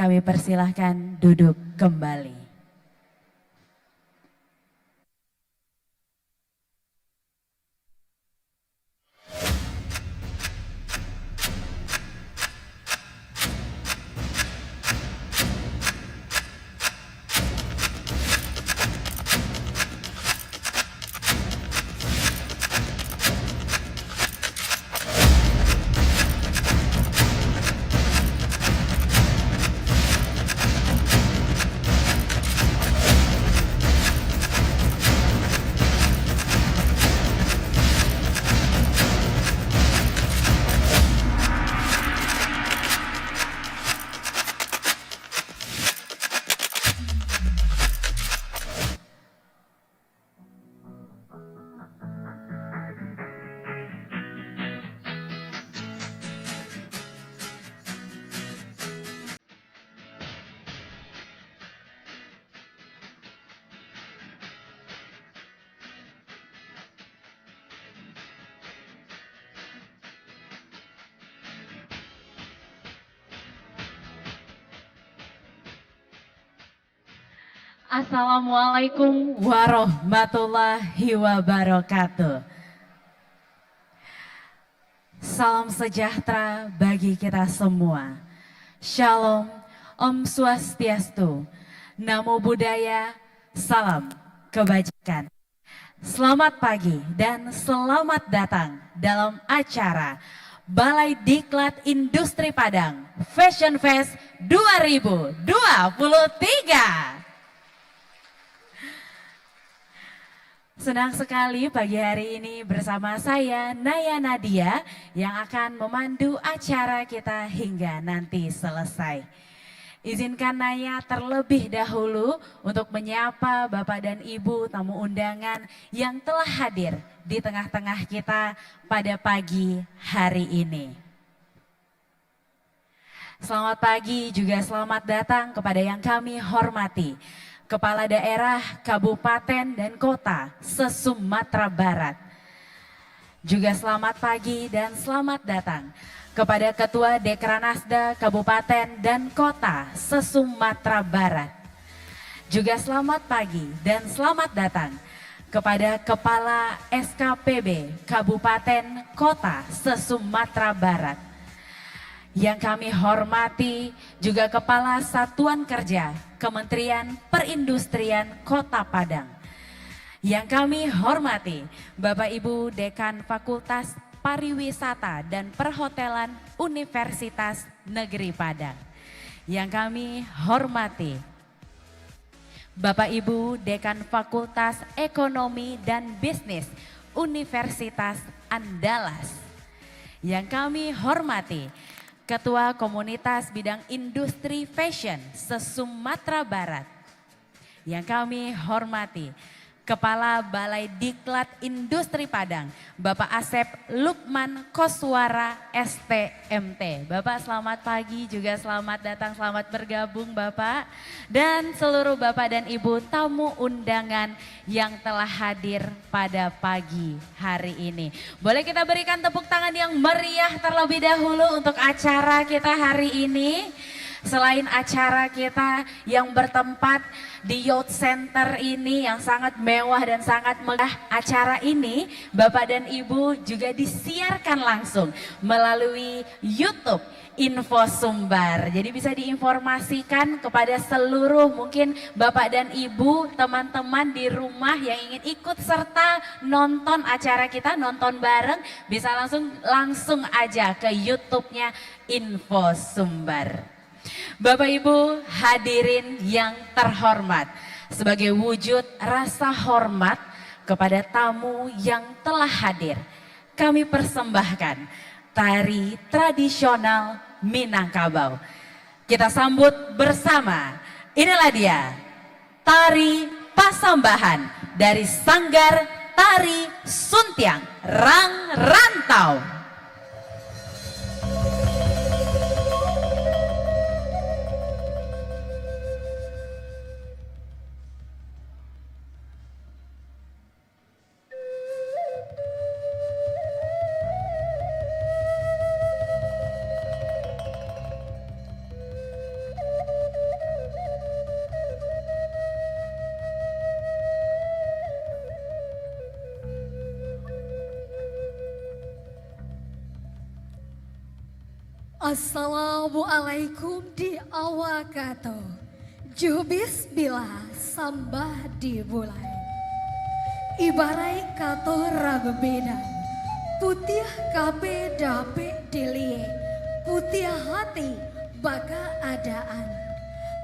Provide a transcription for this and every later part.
Kami persilahkan duduk kembali. Assalamualaikum warahmatullahi wabarakatuh. Salam sejahtera bagi kita semua. Shalom, Om Swastiastu, Namo Buddhaya, salam kebajikan. Selamat pagi dan selamat datang dalam acara Balai Diklat Industri Padang Fashion Fest 2023. Senang sekali pagi hari ini bersama saya Naya Nadia yang akan memandu acara kita hingga nanti selesai. Izinkan Naya terlebih dahulu untuk menyapa Bapak dan Ibu tamu undangan yang telah hadir di tengah-tengah kita pada pagi hari ini. Selamat pagi juga selamat datang kepada yang kami hormati. Kepala Daerah, Kabupaten, dan Kota se-Sumatera Barat. Juga selamat pagi dan selamat datang kepada Ketua Dekranasda Kabupaten dan Kota se-Sumatera Barat. Juga selamat pagi dan selamat datang kepada Kepala SKPB Kabupaten Kota se-Sumatera Barat. Yang kami hormati juga Kepala Satuan Kerja Kementerian Perindustrian Kota Padang. Yang kami hormati Bapak Ibu Dekan Fakultas Pariwisata dan Perhotelan Universitas Negeri Padang. Yang kami hormati Bapak Ibu Dekan Fakultas Ekonomi dan Bisnis Universitas Andalas. Yang kami hormati Ketua Komunitas Bidang Industri Fashion se-Sumatera Barat. Yang kami hormati Kepala Balai Diklat Industri Padang, Bapak Asep Lukman Koswara STMT. Bapak selamat pagi, juga selamat datang, selamat bergabung Bapak. Dan seluruh Bapak dan Ibu tamu undangan yang telah hadir pada pagi hari ini. Boleh kita berikan tepuk tangan yang meriah terlebih dahulu untuk acara kita hari ini. Selain acara kita yang bertempat di Youth Center ini yang sangat mewah dan sangat megah, acara ini Bapak dan Ibu juga disiarkan langsung melalui YouTube Info Sumbar. Jadi bisa diinformasikan kepada seluruh mungkin Bapak dan Ibu, teman-teman di rumah yang ingin ikut serta nonton acara kita, nonton bareng, bisa langsung aja ke YouTube-nya Info Sumbar. Bapak Ibu hadirin yang terhormat, sebagai wujud rasa hormat kepada tamu yang telah hadir, kami persembahkan tari tradisional Minangkabau. Kita sambut bersama, inilah dia tari Pasambahan dari Sanggar Tari Suntiang Rang Rantau. Assalamualaikum di awakato. Jubis bila sambah dimulai. Ibarai kato ragu bedan. Putih kape dape dilie. Putih hati baka adaan.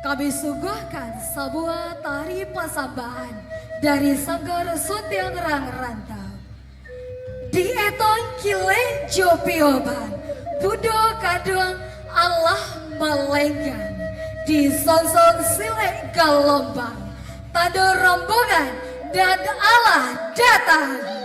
Kami suguhkan sebuah tari pasambahan dari Sanggar Sutyang Rang Rantau. Di eton kile jopioban, budo kadung Allah melenggan. Di sonsong silek galombang, tado rombongan dan Allah datang.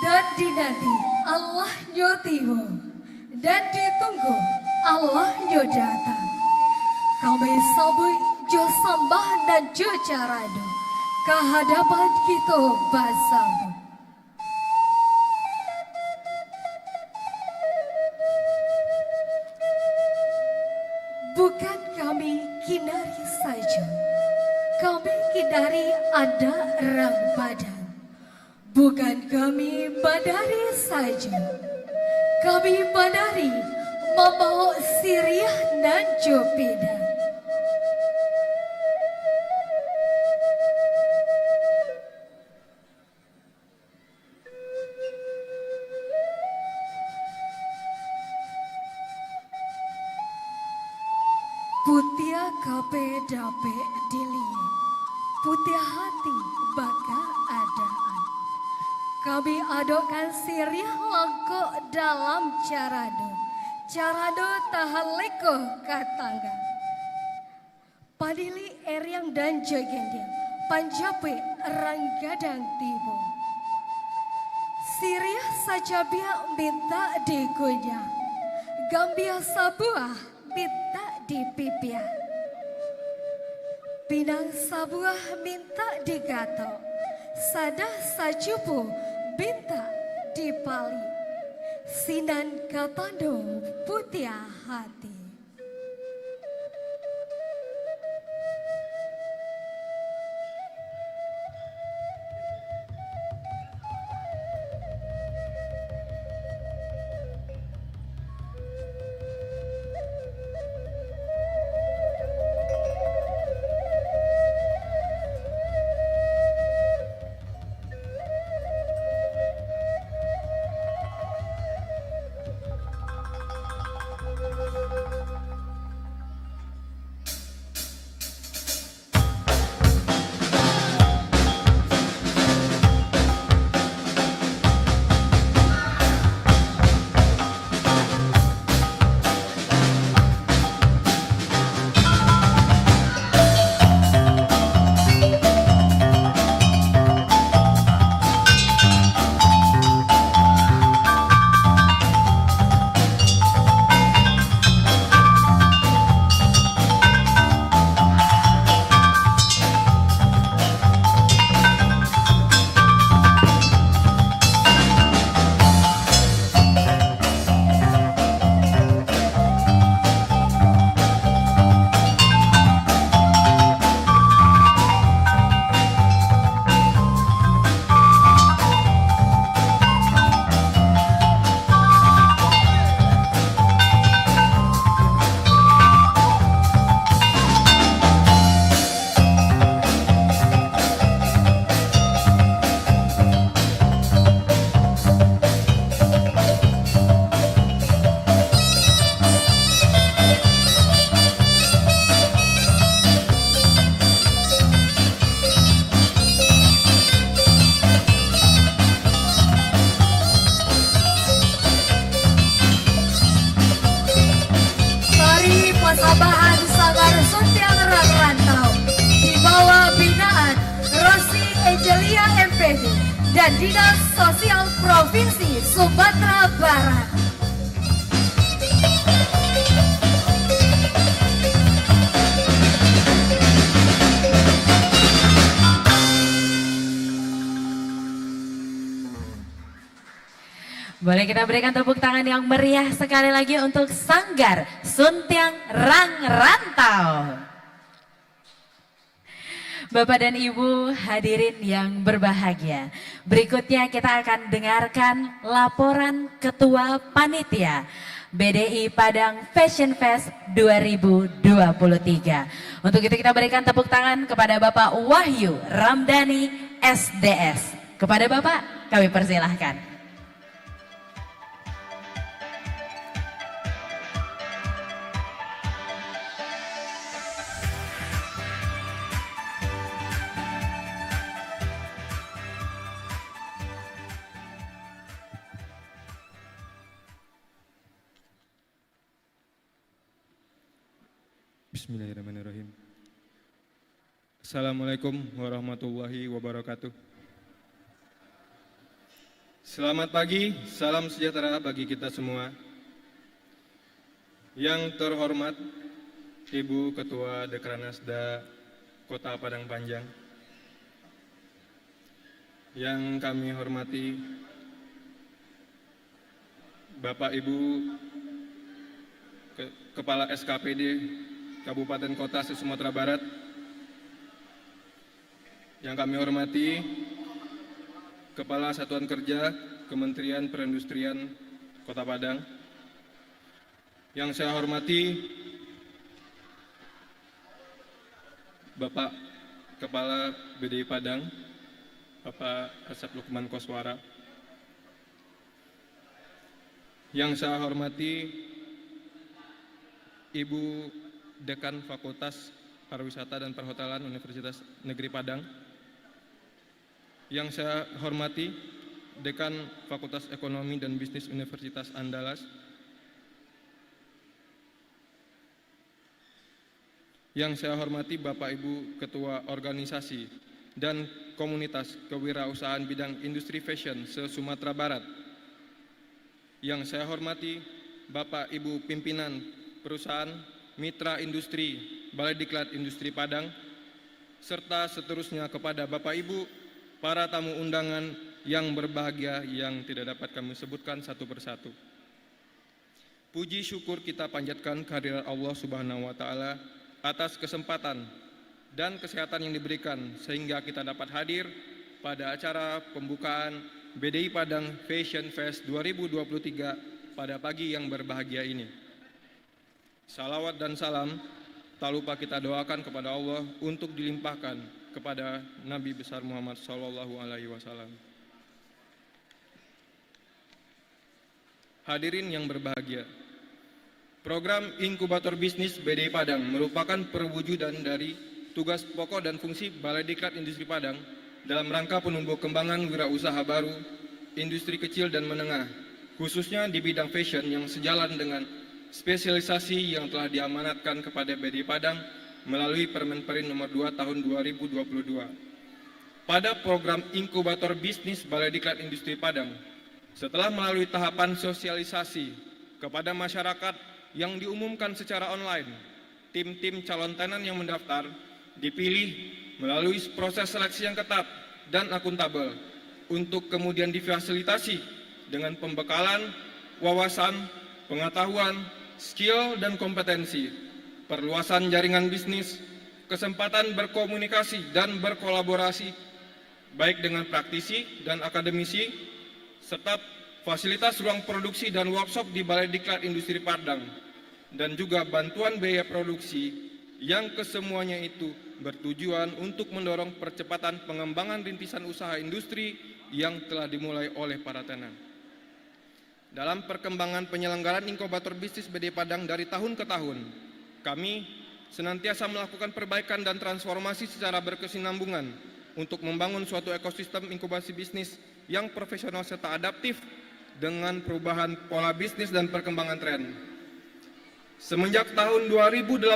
Dan dinanti Allah nyotiwo, dan ditunggu Allah nyodata. Kami sabui jo sambah dan jo carado, kehadapan kita bersama. Bukan kami kinari saja, kami kinari ada rang badan. Bukan kami badari saja, kami badari membawa siriah dan jopidan. Putia kape dape dilie, putia hati baka adaan. Kami adokkan siriah langkok dalam carado, carado tahan leko katangga. Padili eriang dan jogendeng, panjape ranggadang tibo. Siriah saja biak minta digunya, gambia sabuah minta dipipia. Pinang sabuah minta digato, sadah sajupu minta dipali. Sinan katando putih hati. Persabahan Sanggar Suntiang Rantau di bawah binaan Rosi Angelia MPD dan Dinas Sosial Provinsi Sumatera Barat. Boleh kita berikan tepuk tangan yang meriah sekali lagi untuk Sanggar Suntiang Rantau. Bapak dan Ibu hadirin yang berbahagia, berikutnya kita akan dengarkan laporan Ketua Panitia BDI Padang Fashion Fest 2023. Untuk itu kita berikan tepuk tangan kepada Bapak Wahyu Ramdhani SDS. Kepada Bapak kami persilahkan. Bismillahirrahmanirrahim. Assalamualaikum warahmatullahi wabarakatuh. Selamat pagi, salam sejahtera bagi kita semua. Yang terhormat Ibu Ketua Dekranasda Kota Padang Panjang, yang kami hormati Bapak Ibu Kepala SKPD Kabupaten Kota se-Sumatera Barat, yang kami hormati Kepala Satuan Kerja Kementerian Perindustrian Kota Padang, yang saya hormati Bapak Kepala BDI Padang, Bapak Asep Lukman Koswara, yang saya hormati Ibu Dekan Fakultas Pariwisata dan Perhotelan Universitas Negeri Padang, yang saya hormati Dekan Fakultas Ekonomi dan Bisnis Universitas Andalas, yang saya hormati Bapak Ibu Ketua Organisasi dan Komunitas Kewirausahaan Bidang Industri Fashion se-Sumatera Barat, yang saya hormati Bapak Ibu Pimpinan Perusahaan Mitra Industri Balai Diklat Industri Padang, serta seterusnya kepada Bapak Ibu para tamu undangan yang berbahagia yang tidak dapat kami sebutkan satu persatu. Puji syukur kita panjatkan kehadirat Allah Subhanahu wa Ta'ala atas kesempatan dan kesehatan yang diberikan sehingga kita dapat hadir pada acara pembukaan BDI Padang Fashion Fest 2023 pada pagi yang berbahagia ini. Salawat dan salam tak lupa kita doakan kepada Allah untuk dilimpahkan kepada Nabi besar Muhammad SAW. Hadirin yang berbahagia, program Inkubator Bisnis BDI Padang merupakan perwujudan dari tugas pokok dan fungsi Balai Diklat Industri Padang dalam rangka penumbuh kembangan wirausaha baru, industri kecil dan menengah, khususnya di bidang fashion yang sejalan dengan spesialisasi yang telah diamanatkan kepada BDI Padang melalui Permenperin nomor 2 tahun 2022. Pada program Inkubator Bisnis Balai Diklat Industri Padang, setelah melalui tahapan sosialisasi kepada masyarakat yang diumumkan secara online, tim-tim calon tenan yang mendaftar dipilih melalui proses seleksi yang ketat dan akuntabel untuk kemudian difasilitasi dengan pembekalan, wawasan, pengetahuan, skill dan kompetensi, perluasan jaringan bisnis, kesempatan berkomunikasi dan berkolaborasi baik dengan praktisi dan akademisi, serta fasilitas ruang produksi dan workshop di Balai Diklat Industri Padang, dan juga bantuan biaya produksi yang kesemuanya itu bertujuan untuk mendorong percepatan pengembangan rintisan usaha industri yang telah dimulai oleh para tenan. Dalam perkembangan penyelenggaraan inkubator bisnis BDI Padang dari tahun ke tahun, kami senantiasa melakukan perbaikan dan transformasi secara berkesinambungan untuk membangun suatu ekosistem inkubasi bisnis yang profesional serta adaptif dengan perubahan pola bisnis dan perkembangan tren. Semenjak tahun 2018,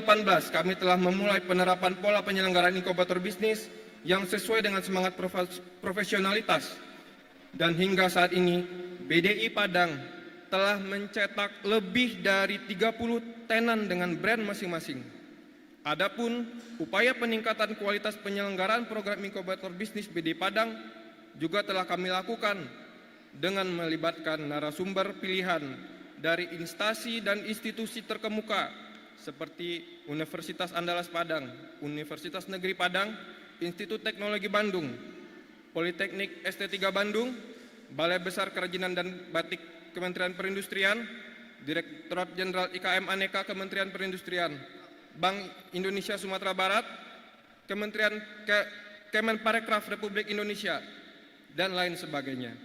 kami telah memulai penerapan pola penyelenggaraan inkubator bisnis yang sesuai dengan semangat profesionalitas. Dan hingga saat ini, BDI Padang telah mencetak lebih dari 30 tenan dengan brand masing-masing. Adapun upaya peningkatan kualitas penyelenggaraan program inkubator bisnis BDI Padang juga telah kami lakukan dengan melibatkan narasumber pilihan dari instansi dan institusi terkemuka seperti Universitas Andalas Padang, Universitas Negeri Padang, Institut Teknologi Bandung, Politeknik ST3 Bandung, Balai Besar Kerajinan dan Batik Kementerian Perindustrian, Direktorat Jenderal IKM Aneka Kementerian Perindustrian, Bank Indonesia Sumatera Barat, Kementerian Kemenparekraf Republik Indonesia, dan lain sebagainya.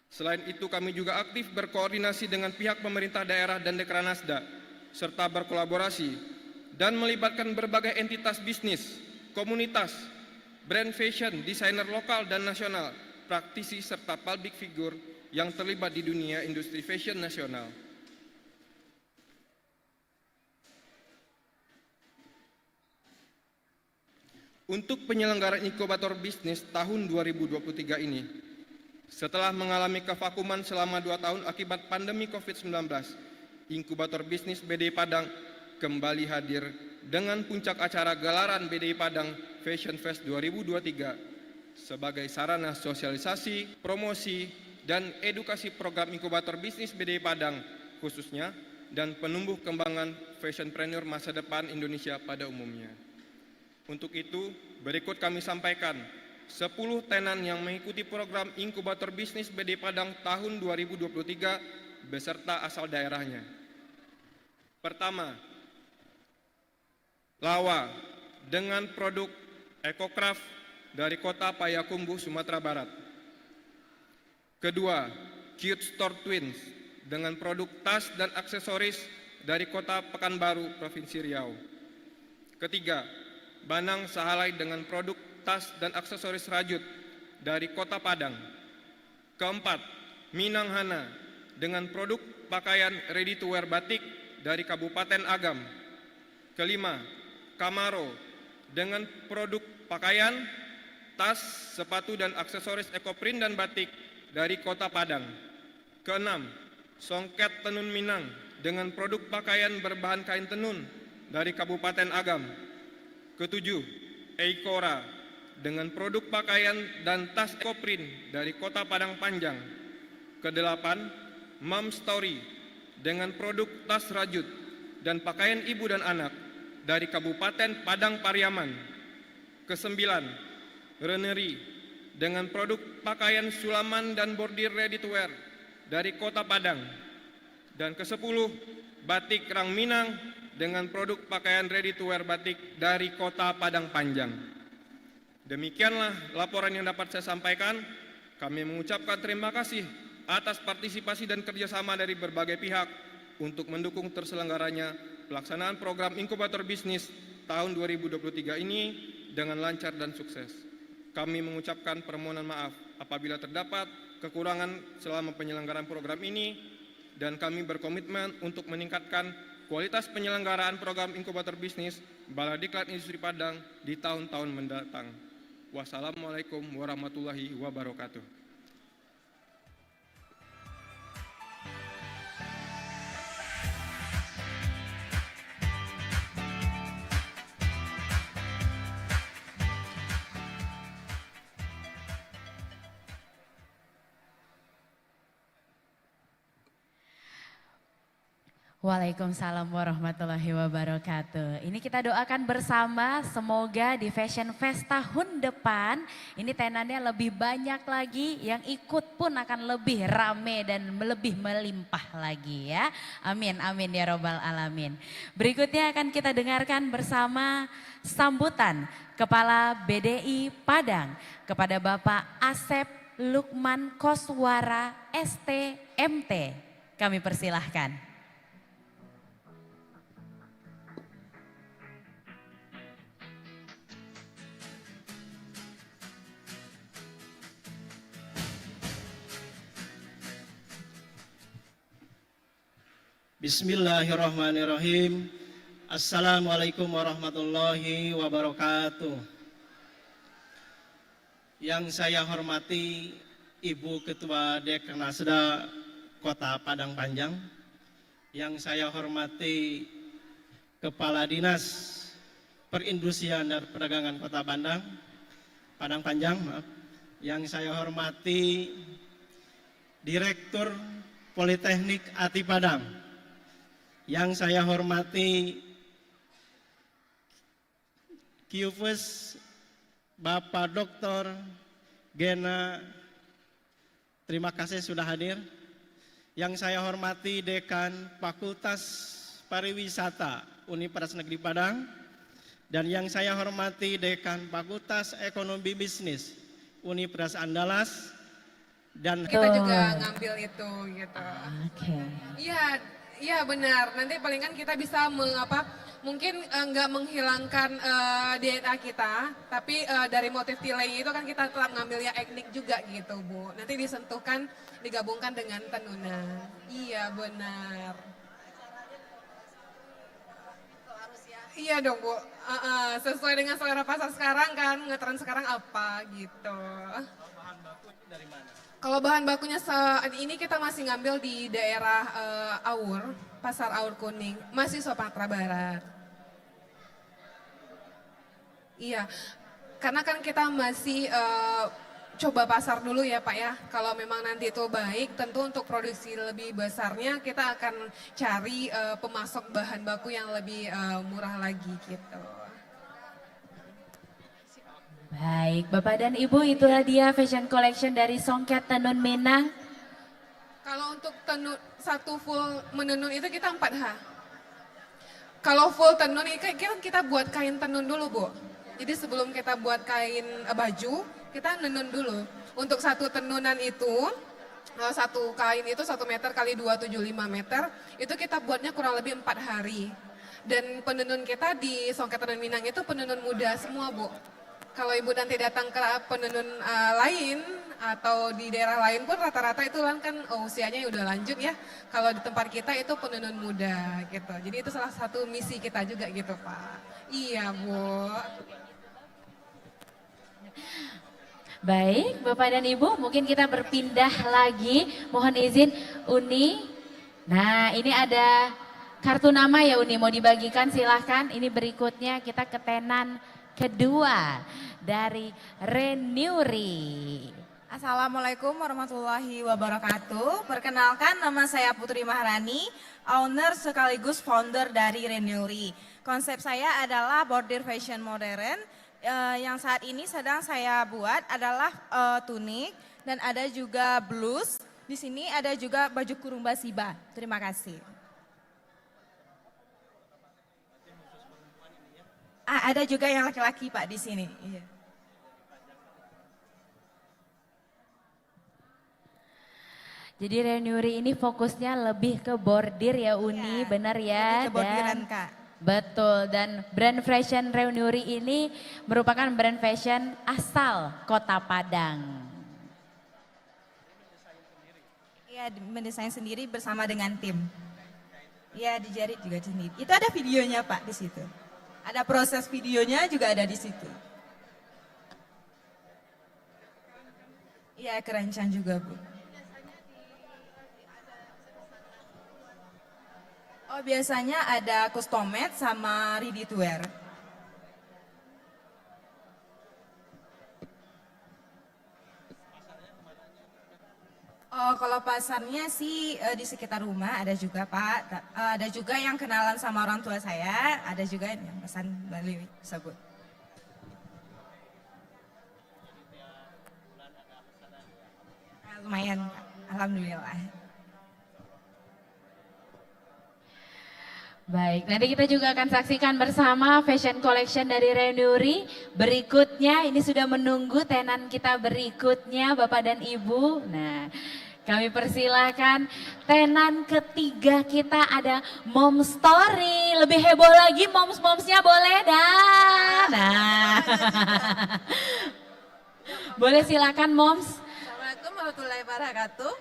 Selain itu, kami juga aktif berkoordinasi dengan pihak pemerintah daerah dan Dekranasda, serta berkolaborasi dan melibatkan berbagai entitas bisnis, komunitas, brand fashion, desainer lokal dan nasional, praktisi, serta public figure yang terlibat di dunia industri fashion nasional. Untuk penyelenggaraan inkubator bisnis tahun 2023 ini, setelah mengalami kevakuman selama 2 tahun akibat pandemi COVID-19, inkubator bisnis BDI Padang kembali hadir dengan puncak acara gelaran BDI Padang Fashion Fest 2023 sebagai sarana sosialisasi, promosi, dan edukasi program inkubator bisnis BDI Padang khususnya dan penumbuh kembangan fashionpreneur masa depan Indonesia pada umumnya. Untuk itu, berikut kami sampaikan 10 tenan yang mengikuti program inkubator bisnis BDI Padang tahun 2023 beserta asal daerahnya. Pertama, Lawa dengan produk EcoCraft dari kota Payakumbuh, Sumatera Barat. Kedua, Cute Store Twins dengan produk tas dan aksesoris dari kota Pekanbaru, Provinsi Riau. Ketiga, Banang Sahalai dengan produk tas dan aksesoris rajut dari kota Padang. Keempat, Minang Hana dengan produk pakaian ready to wear batik dari Kabupaten Agam. Kelima, Kamaro dengan produk pakaian, tas, sepatu dan aksesoris ekoprint dan batik dari kota Padang. Keenam, Songket Tenun Minang dengan produk pakaian berbahan kain tenun dari Kabupaten Agam. Ketujuh, Eikora dengan produk pakaian dan tas ekoprint dari kota Padang Panjang. Kedelapan, Mom Story dengan produk tas rajut dan pakaian ibu dan anak dari Kabupaten Padang Pariaman. Kesembilan, Renery dengan produk pakaian sulaman dan bordir ready to wear dari kota Padang. Dan kesepuluh, Batik Rang Minang dengan produk pakaian ready to wear batik dari kota Padang Panjang. Demikianlah laporan yang dapat saya sampaikan. Kami mengucapkan terima kasih atas partisipasi dan kerjasama dari berbagai pihak untuk mendukung terselenggaranya pelaksanaan program inkubator bisnis tahun 2023 ini dengan lancar dan sukses. Kami mengucapkan permohonan maaf apabila terdapat kekurangan selama penyelenggaraan program ini dan kami berkomitmen untuk meningkatkan kualitas penyelenggaraan program inkubator bisnis Baladiklat Industri Padang di tahun-tahun mendatang. Wassalamualaikum warahmatullahi wabarakatuh. Waalaikumsalam warahmatullahi wabarakatuh. Ini kita doakan bersama semoga di Fashion Fest tahun depan ini tenannya lebih banyak lagi, yang ikut pun akan lebih rame dan lebih melimpah lagi ya. Amin, amin ya robbal alamin. Berikutnya akan kita dengarkan bersama sambutan Kepala BDI Padang kepada Bapak Asep Lukman Koswara STMT. Kami persilahkan. Bismillahirrahmanirrahim. Assalamualaikum warahmatullahi wabarakatuh. Yang saya hormati Ibu Ketua Dekranasda Kota Padang Panjang, yang saya hormati Kepala Dinas Perindustrian dan Perdagangan Kota Padang Panjang, yang saya hormati Direktur Politeknik Ati Padang, yang saya hormati Kiufes Bapak Dr. Gena, terima kasih sudah hadir. Yang saya hormati Dekan Fakultas Pariwisata Universitas Negeri Padang, dan yang saya hormati Dekan Fakultas Ekonomi Bisnis Universitas Andalas, dan kita juga ngambil itu gitu. Oke. Iya, iya benar. Nanti palingan kita bisa mungkin nggak menghilangkan DNA kita, tapi dari motif tilai itu kan kita telah ngambilnya etnik juga gitu, Bu. Nanti disentuhkan, digabungkan dengan tenunan. Iya benar. Iya dong, Bu. Sesuai dengan selera pasar sekarang kan, ngetren sekarang apa gitu. Kalau bahan bakunya saat ini kita masih ngambil di daerah Aur, Pasar Aur Kuning, masih Sumatera Barat. Iya, karena kan kita masih coba pasar dulu ya Pak ya. Kalau memang nanti itu baik, tentu untuk produksi lebih besarnya kita akan cari pemasok bahan baku yang lebih murah lagi gitu. Baik, Bapak dan Ibu, itulah dia fashion collection dari Songket Tenun Minang. Kalau untuk tenun satu full menenun itu kita 4H. Kalau full tenun kita buat kain tenun dulu, Bu. Jadi sebelum kita buat kain baju, kita nenun dulu. Untuk satu tenunan itu, satu kain itu 1 meter kali 275 meter, itu kita buatnya kurang lebih 4 hari. Dan penenun kita di Songket Tenun Minang itu penenun muda semua, Bu. Kalau Ibu nanti datang ke penenun lain atau di daerah lain pun rata-rata itu kan usianya udah lanjut ya. Kalau di tempat kita itu penenun muda gitu. Jadi itu salah satu misi kita juga gitu Pak. Iya Bu. Baik, Bapak dan Ibu, mungkin kita berpindah lagi. Mohon izin Uni. Nah, ini ada kartu nama ya Uni, mau dibagikan silahkan. Ini berikutnya kita ke tenan kedua dari Renuri. Assalamualaikum warahmatullahi wabarakatuh. Perkenalkan, nama saya Putri Maharani, owner sekaligus founder dari Renuri. Konsep saya adalah bordir fashion modern. Yang saat ini sedang saya buat adalah tunik dan ada juga blus. Di sini ada juga baju kurung basiba. Terima kasih. Ada juga yang laki-laki Pak di sini. Iya. Jadi Renuri ini fokusnya lebih ke bordir ya Uni, Ya, benar ya? lebih ke bordiran, Kak. Betul, dan brand fashion Renuri ini merupakan brand fashion asal Kota Padang. Iya, mendesain sendiri bersama dengan tim. Iya, dijahit juga sendiri. Itu ada videonya Pak di situ. Ada proses videonya juga ada di situ. Iya, kerancan juga Bu. Oh, biasanya ada custom made sama ready to wear. Oh, kalau pasarnya sih di sekitar rumah ada juga Pak. Ada juga yang kenalan sama orang tua saya, ada juga yang pesan Bali tersebut. Lumayan, Kak. Alhamdulillah. Baik, nanti kita juga akan saksikan bersama fashion collection dari Renuri. Berikutnya, ini sudah menunggu tenan kita berikutnya Bapak dan Ibu. Nah, kami persilahkan tenan ketiga kita ada Mom Story. Lebih heboh lagi moms-momsnya boleh dah. Nah, boleh silakan moms. Assalamualaikum warahmatullahi wabarakatuh.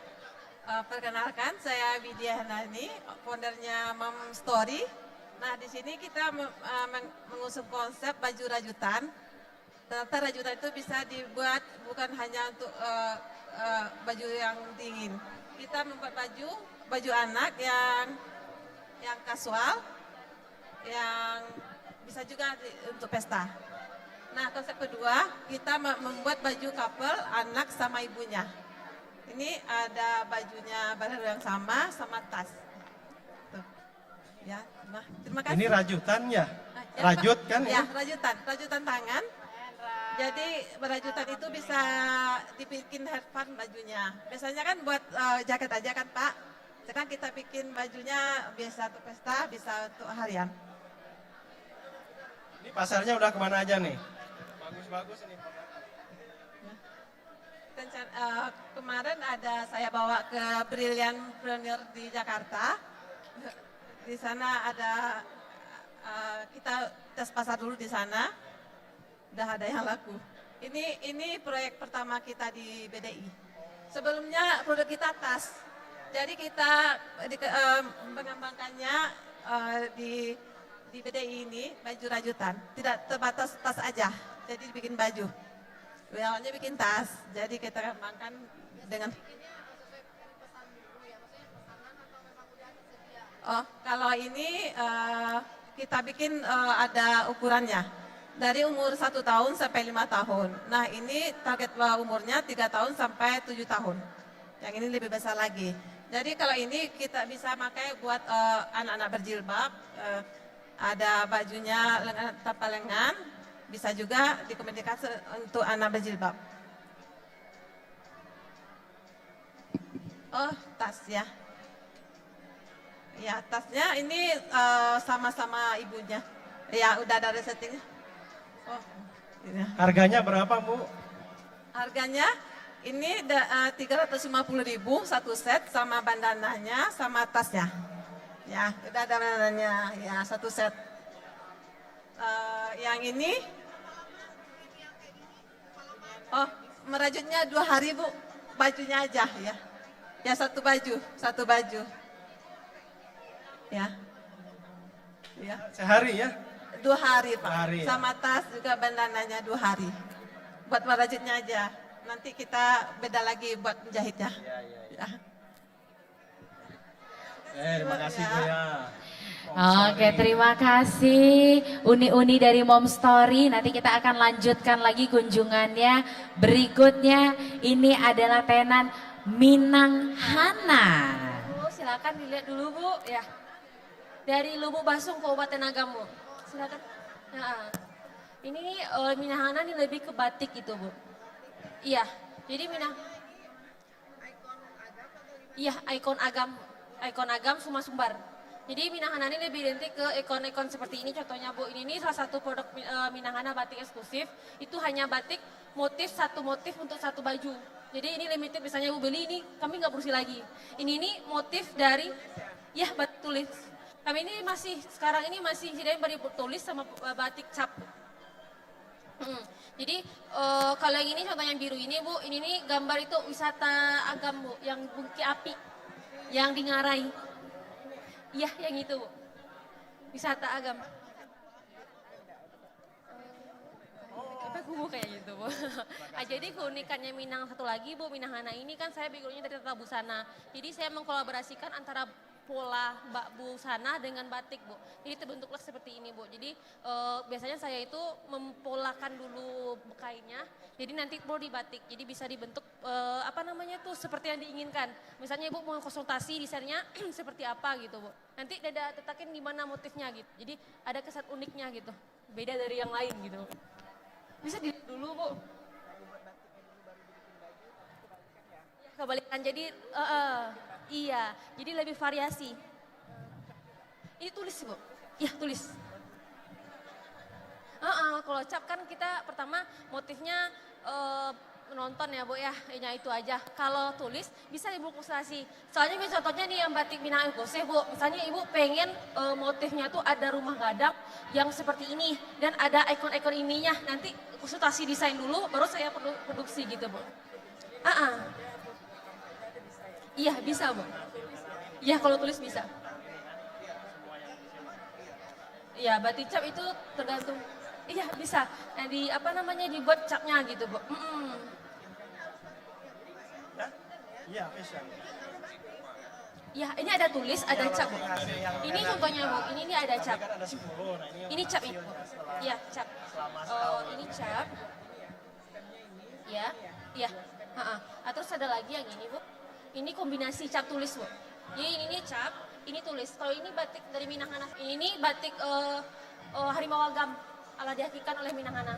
Perkenalkan, saya Widya Hanani, foundernya Mom Story. Nah, di sini kita mengusung konsep baju rajutan. Ternyata rajutan itu bisa dibuat bukan hanya untuk baju yang dingin. Kita membuat baju anak yang kasual, yang bisa juga untuk pesta. Nah, konsep kedua, kita membuat baju couple anak sama ibunya. Ini ada bajunya baru yang sama tas. Tuh. Ya, nah, terima kasih. Ini rajutannya, Ya, rajut kan? Ya, rajutan tangan. Jadi rajutan itu bisa dibikin headband bajunya. Biasanya kan buat jaket aja kan Pak. Sekarang kita bikin bajunya biasa untuk pesta, bisa untuk harian. Ini pasarnya udah kemana aja nih? Bagus-bagus ini. Kemarin saya bawa ke Brilliant Preneur di Jakarta. Di sana ada kita tes pasar dulu di sana. Udah ada yang laku. Ini proyek pertama kita di BDI. Sebelumnya produk kita tas. Jadi kita mengembangkannya di BDI ini baju rajutan. Tidak terbatas tas aja. Jadi bikin baju. Awalnya bikin tas, jadi kita kembangkan dengan. Oh, kalau ini kita bikin ada ukurannya dari umur 1 tahun sampai 5 tahun. Nah, ini target umurnya 3 tahun sampai 7 tahun. Yang ini lebih besar lagi. Jadi kalau ini kita bisa pakai buat anak-anak berjilbab. Ada bajunya tanpa lengan. Bisa juga dikomunikasi untuk anak berjilbab. Oh, tas ya. Ya, tasnya ini sama-sama ibunya. Ya, udah ada settingnya. Oh, ya. Harganya berapa Bu? Harganya ini 350.000 satu set sama bandananya sama tasnya. Ya, udah ada bandananya. Ya, satu set. Yang ini, oh merajutnya 2 hari Bu, bajunya aja ya. Ya satu baju. Ya. Ya. Sehari ya? 2 hari Pak, Hari, ya? sama tas juga bandananya 2 hari. Buat merajutnya aja, nanti kita beda lagi buat menjahitnya. Ya. Terima kasih Bu ya. Oke, terima kasih Uni-Uni dari Mom Story. Nanti kita akan lanjutkan lagi kunjungannya. Berikutnya ini adalah tenan Minang Hana. Silakan dilihat dulu Bu ya. Dari Lubuk Basung Kabupaten Agam Bu. Silakan. Nah, ini Minahana ini lebih ke batik gitu Bu. Iya, jadi Iya, ikon agam Suma Sumbar. Jadi Minahana ini lebih identik ke ikon-ikon seperti ini contohnya Bu. Ini salah satu produk Minahana batik eksklusif. Itu hanya batik satu motif untuk satu baju. Jadi ini limited, misalnya Bu beli ini kami nggak berusi lagi. Ini motif dari ya batik tulis. Kami ini sekarang ini masih batik tulis sama batik cap. Jadi kalau yang ini contohnya yang biru ini Bu, ini nih gambar itu wisata agam Bu, yang bungki api, yang di Ngarai. Iya, yang itu Bu, wisata agam. Apa Bu kayak gitu Bu. Jadi keunikannya Minang satu lagi Bu, Minahana ini kan saya backgroundnya dari tata busana. Jadi saya mengkolaborasikan antara pola busana dengan batik Bu. Jadi terbentuklah seperti ini Bu. Jadi biasanya saya itu mempolakan dulu kainnya. Jadi nanti perlu dibatik. Jadi bisa dibentuk seperti yang diinginkan. Misalnya Ibu mau konsultasi desainnya seperti apa gitu Bu. Nanti dada tetakin gimana motifnya gitu. Jadi ada kesan uniknya gitu. Beda dari yang lain gitu. Bisa dilihat dulu Bu. Kebalikan jadi iya, jadi lebih variasi. Ini tulis Bu, iya tulis. Kalau cap kan kita pertama motifnya menonton ya Bu ya, hanya itu aja. Kalau tulis bisa Ibu konsultasi. Soalnya contohnya nih yang batik Minang eksklusif Bu, misalnya Ibu pengen motifnya tuh ada rumah gadang yang seperti ini dan ada ikon-ikon ininya. Nanti konsultasi desain dulu, baru saya produksi gitu Bu. Iya bisa Bu. Iya kalau tulis bisa. Iya batik cap itu tergantung. Iya bisa. Nah di apa namanya dibuat capnya gitu Bu. Iya, fashion. Iya ini ada tulis, ada cap Bu. Ini contohnya Bu. Ini ada cap. Kan ada 10. Nah, ini Ini cap itu. Iya cap. Oh ini cap. Ya, iya. Terus ada lagi yang ini Bu. Ini kombinasi cap tulis Bu. Jadi ini cap, ini tulis. Kalau ini batik dari Minahana. Ini batik Harimau Agam ala dihakikan oleh Minahana.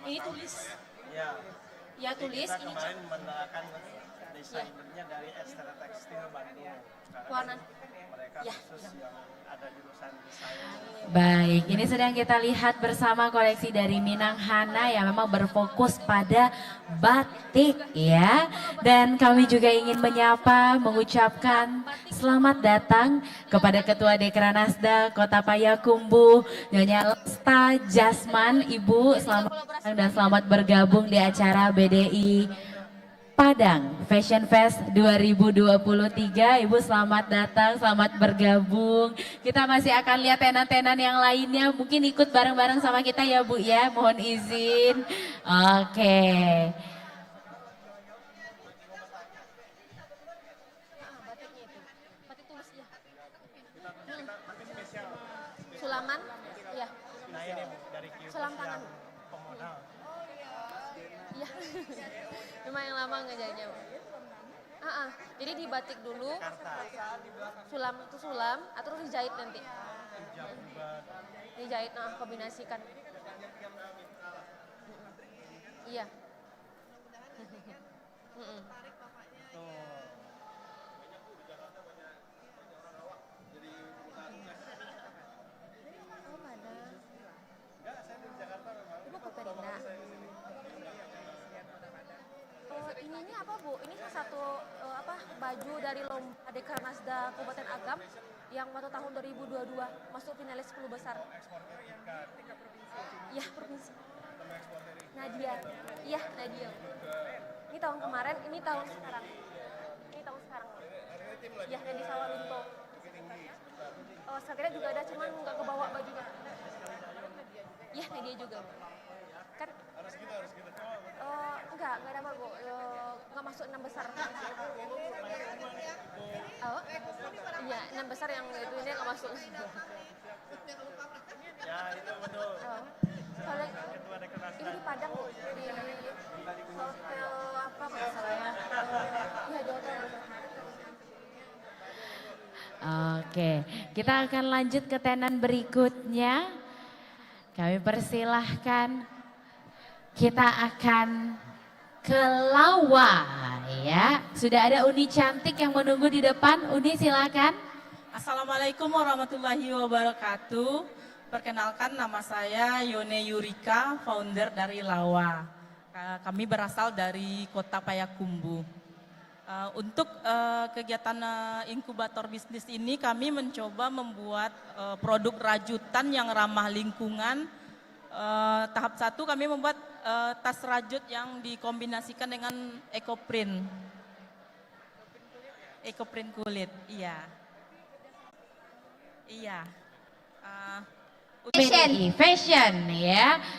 Ini tulis. Iya. Ya tulis. Kita Ini cap. kemarin menggunakan desainernya dari Estera Tekstil Bandung. Sekarang Warna. mereka Ya. khusus yang ada jurusan desain. Baik, ini sedang kita lihat bersama koleksi dari Minahana yang memang berfokus pada batik ya. Dan kami juga ingin menyapa, mengucapkan selamat datang kepada Ketua Dekranasda Kota Payakumbuh, Nyonya Lesta Jasman. Ibu, selamat datang dan selamat bergabung di acara BDI Padang Fashion Fest 2023. Ibu selamat datang, selamat bergabung. Kita masih akan lihat tenan-tenan yang lainnya. Mungkin ikut bareng-bareng sama kita ya Bu ya, mohon izin. Oke. Batiknya itu. Batik tulis ya. Sulaman. Iya. Nah ini Bu, dari Q Selam tangan. pemodal. Iya. Lumayan lama ngerjainnya, Bu. Jadi dibatik dulu. Sulam itu sulam, terus dijahit nanti. Dijahit, kombinasikan. Iya. Oh, mana? Ibu ke Perinda. Ini apa Bu? Ini salah satu baju dari lomba Dekranasda Kabupaten Agam yang waktu tahun 2022 masuk finalis 10 besar. Iya provinsi. Nadia. Iya Nadia. Ini tahun kemarin, ini tahun sekarang. Ini tahun sekarang. Iya yang di Sawalunto. Oh sekarang juga ada cuman nggak kebawa bajunya. Iya Nadia juga. Kan enggak dapat Bu, enggak masuk 6 besar. Oh, iya 6 besar yang itu ini enggak masuk. Ya itu betul. Kalau Ketua Dekranasda. ini di Padang Bu, di hotel apa masalahnya? Iya di hotel. Oke, kita akan lanjut ke tenan berikutnya. Kami persilahkan. Kita akan ke Lawa ya. Sudah ada Uni cantik yang menunggu di depan. Uni silakan. Assalamualaikum warahmatullahi wabarakatuh. Perkenalkan nama saya Yone Yurika, founder dari Lawa. Kami berasal dari Kota Payakumbuh. Untuk kegiatan inkubator bisnis ini kami mencoba membuat produk rajutan yang ramah lingkungan. Tahap 1 kami membuat tas rajut yang dikombinasikan dengan ekoprint. Ekoprint kulit, iya. Iya. Fashion ya.